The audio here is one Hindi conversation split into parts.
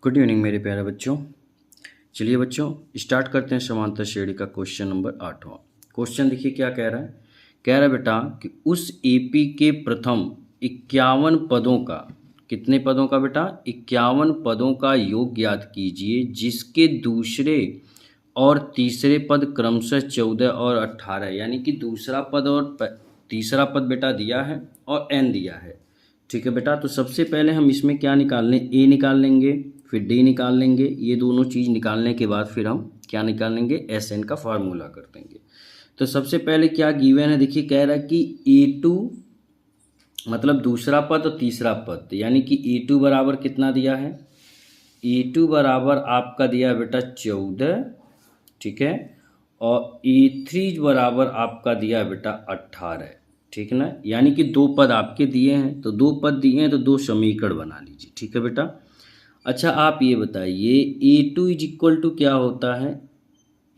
गुड इवनिंग मेरे प्यारे बच्चों। चलिए बच्चों स्टार्ट करते हैं समांतर श्रेणी का क्वेश्चन नंबर 8वां। क्वेश्चन देखिए क्या कह रहा है। कह रहा है बेटा कि उस एपी के प्रथम 51 पदों का, कितने पदों का बेटा, 51 पदों का योग ज्ञात कीजिए जिसके दूसरे और तीसरे पद क्रमशः 14 और 18, यानी कि दूसरा पद और तीसरा पद बेटा दिया है और एन दिया है। ठीक है बेटा, तो सबसे पहले हम इसमें क्या निकाल लें, ए निकाल लेंगे, फिर डी निकाल लेंगे। ये दोनों चीज़ निकालने के बाद फिर हम क्या निकाल लेंगे, एस एन का फार्मूला कर देंगे। तो सबसे पहले क्या गिवन है, देखिए कह रहा है कि ए2 मतलब दूसरा पद और तीसरा पद, यानी कि ए2 बराबर कितना दिया है, ए2 बराबर आपका दिया है बेटा 14, ठीक है, और ए3 बराबर आपका दिया है बेटा 18, ठीक है ना। यानी कि दो पद आपके दिए हैं, तो दो पद दिए हैं तो दो समीकरण बना लीजिए, ठीक है बेटा। अच्छा आप ये बताइए ए2 इज इक्वल टू क्या होता है,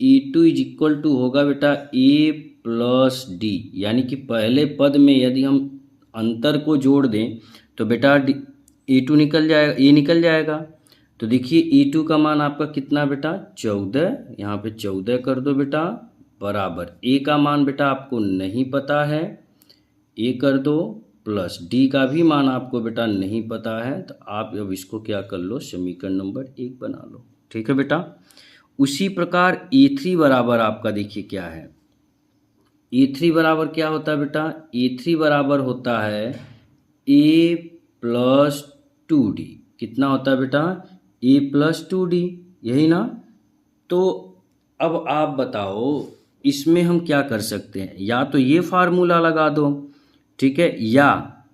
ए2 इज इक्वल टू होगा बेटा ए प्लस डी, यानी कि पहले पद में यदि हम अंतर को जोड़ दें तो बेटा ए2 निकल जाएगा, ए निकल जाएगा। तो देखिए ए2 का मान आपका कितना बेटा 14, यहाँ पे 14 कर दो बेटा, बराबर ए का मान बेटा आपको नहीं पता है, ए कर दो, प्लस डी का भी मान आपको बेटा नहीं पता है, तो आप अब इसको क्या कर लो, समीकरण नंबर 1 बना लो, ठीक है बेटा। उसी प्रकार ए3 बराबर आपका देखिए क्या है, ए3 बराबर क्या होता है बेटा, ए3 बराबर होता है ए प्लस 2डी, कितना होता है बेटा, ए प्लस 2डी, यही ना। तो अब आप बताओ इसमें हम क्या कर सकते हैं, या तो ये फार्मूला लगा दो, ठीक है, या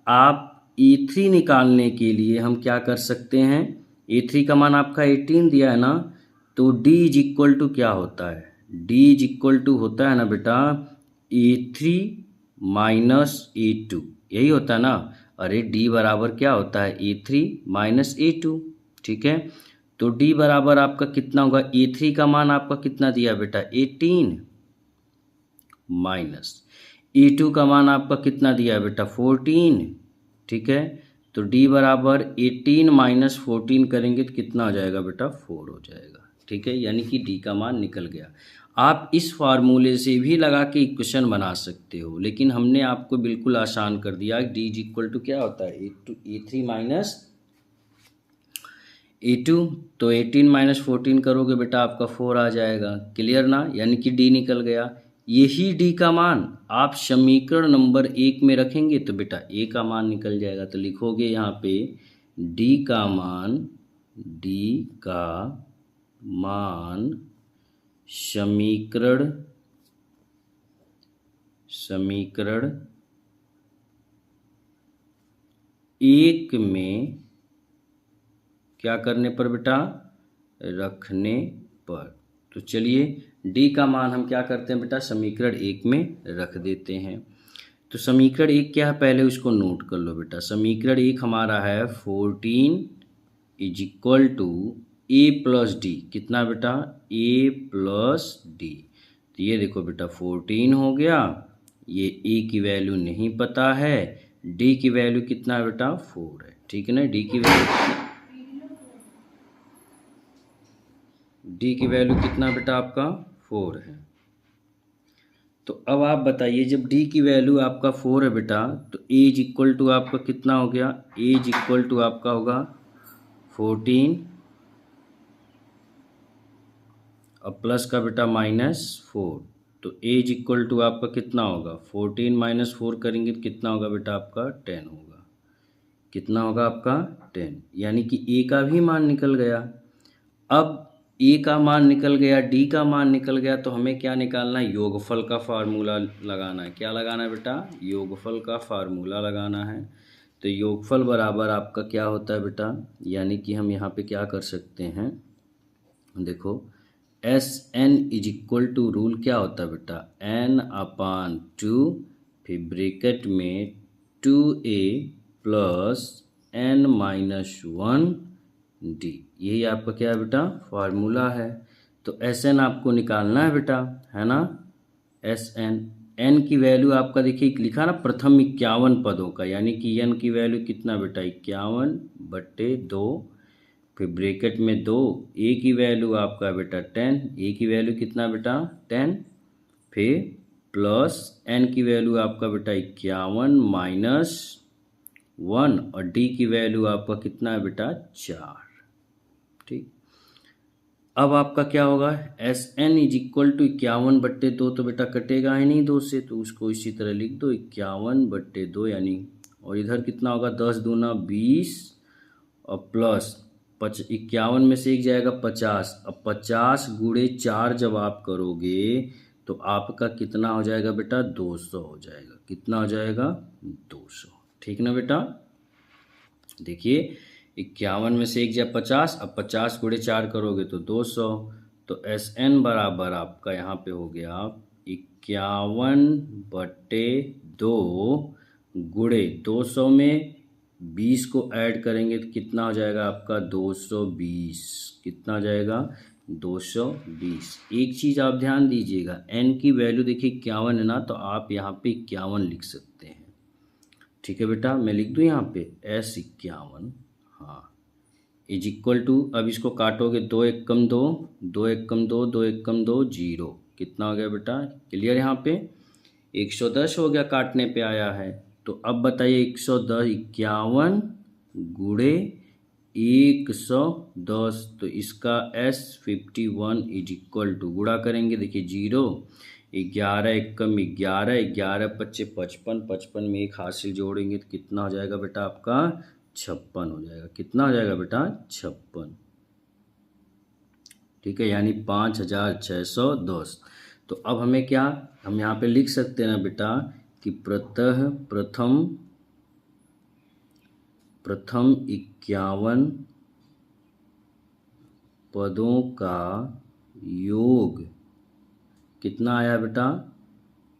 आप E3 निकालने के लिए हम क्या कर सकते हैं, E3 का मान आपका 18 दिया है ना, तो D इज इक्वल टू क्या होता है, D इज इक्वल टू होता है ना बेटा A3 माइनस A2, यही होता है ना। अरे D बराबर क्या होता है, A3 माइनस A2, ठीक है। तो D बराबर आपका कितना होगा, A3 का मान आपका कितना दिया बेटा 18, माइनस E2 का मान आपका कितना दिया है बेटा 14, ठीक है। तो D बराबर 18 माइनस 14 करेंगे तो कितना हो जाएगा बेटा 4 हो जाएगा, ठीक है, यानी कि D का मान निकल गया। आप इस फार्मूले से भी लगा के इक्वेशन बना सकते हो, लेकिन हमने आपको बिल्कुल आसान कर दिया। D इज इक्वल टू क्या होता है, A3 माइनस A2, तो 18 माइनस 14 करोगे बेटा आपका 4 आ जाएगा, क्लियर ना, यानी कि D निकल गया। यही D का मान आप समीकरण नंबर 1 में रखेंगे तो बेटा A का मान निकल जाएगा। तो लिखोगे यहाँ पे D का मान, D का मान समीकरण 1 में क्या करने पर बेटा, रखने पर। तो चलिए D का मान हम क्या करते हैं बेटा, समीकरण 1 में रख देते हैं। तो समीकरण 1 क्या है, पहले उसको नोट कर लो बेटा। समीकरण 1 हमारा है 14 is equal to A plus D, कितना बेटा ए प्लस डी। तो ये देखो बेटा 14 हो गया, ये ए की वैल्यू नहीं पता है, डी की वैल्यू कितना है बेटा 4 है, ठीक है ना। डी की वैल्यू कितना बेटा आपका 4 है। तो अब आप बताइए जब डी की वैल्यू आपका 4 है बेटा, तो ए इज इक्वल टू आपका कितना हो गया, ए इज इक्वल टू आपका होगा 14 और प्लस का बेटा -4, तो ए इज इक्वल टू आपका कितना होगा 14 माइनस 4 करेंगे तो कितना होगा बेटा आपका 10 होगा, कितना होगा आपका 10, यानी कि ए का भी मान निकल गया। अब ए का मान निकल गया, डी का मान निकल गया, तो हमें क्या निकालना है, योगफल का फार्मूला लगाना है। क्या लगाना है बेटा, योगफल का फार्मूला लगाना है। तो योगफल बराबर आपका क्या होता है बेटा, यानी कि हम यहाँ पे क्या कर सकते हैं, देखो S N is equal to rule क्या होता है बेटा, n/2, फिर ब्रैकेट में 2a प्लस n-1 डी, यही आपका क्या है बेटा फार्मूला है। तो एस एन आपको निकालना है बेटा, है ना। एस एन, एन की वैल्यू आपका देखिए लिखा ना प्रथम 51 पदों का, यानी कि एन की वैल्यू कितना बेटा 51/2, फिर ब्रैकेट में 2, ए की वैल्यू आपका बेटा 10, ए की वैल्यू कितना बेटा 10, फिर प्लस एन की वैल्यू आपका बेटा 51 माइनस 1 और डी की वैल्यू आपका कितना है बेटा 4। ठीक, अब आपका क्या होगा, S N is equal to 51/2 तो बेटा कटेगा ही नहीं 2 से, तो उसको इसी तरह लिख दो 51/2 यानी, और इधर कितना होगा 10 दूना 20 और प्लस 51 में से एक जाएगा 50। अब 50 गुणे 4 जब आप करोगे तो आपका कितना हो जाएगा बेटा 200 हो जाएगा। कितना हो जाएगा 200। ठीक ना बेटा, देखिए 51 में से एक जाए 50, अब 50 गुणे 4 करोगे तो 200, तो एस एन बराबर आपका यहाँ पे हो गया 51/2 गुणे 200 में 20 को ऐड करेंगे तो कितना हो जाएगा आपका 220। कितना हो जाएगा 220। एक चीज़ आप ध्यान दीजिएगा, एन की वैल्यू देखिए 51 है ना, तो आप यहाँ पे 51 लिख सकते हैं। ठीक है बेटा, मैं लिख दूँ यहाँ पे S51, हाँ, इज इक्वल टू, अब इसको काटोगे 2 1 कम 2, 2 1 कम 2, 2 1 कम 2 0। कितना हो गया बेटा, क्लियर, यहाँ पे 110 हो गया, काटने पे आया है। तो अब बताइए 110 51 गुणे 110, तो इसका S51 इज इक्वल टू, गुणा करेंगे देखिए 0, 11 1 कम 11, 11 25 55, 55 में एक हासिल जोड़ेंगे तो कितना हो जाएगा बेटा आपका 56 हो जाएगा। कितना हो जाएगा बेटा 56। ठीक है, यानी 5610। तो अब हमें क्या, हम यहाँ पे लिख सकते हैं ना बेटा कि प्रथम 51 पदों का योग कितना आया बेटा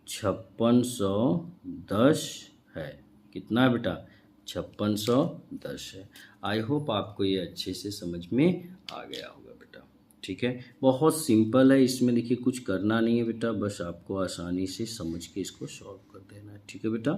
5610 है। कितना है बेटा 5610 है। आई होप आपको ये अच्छे से समझ में आ गया होगा बेटा। ठीक है, बहुत सिंपल है, इसमें देखिए कुछ करना नहीं है बेटा, बस आपको आसानी से समझ के इसको सॉल्व कर देना है। ठीक है बेटा।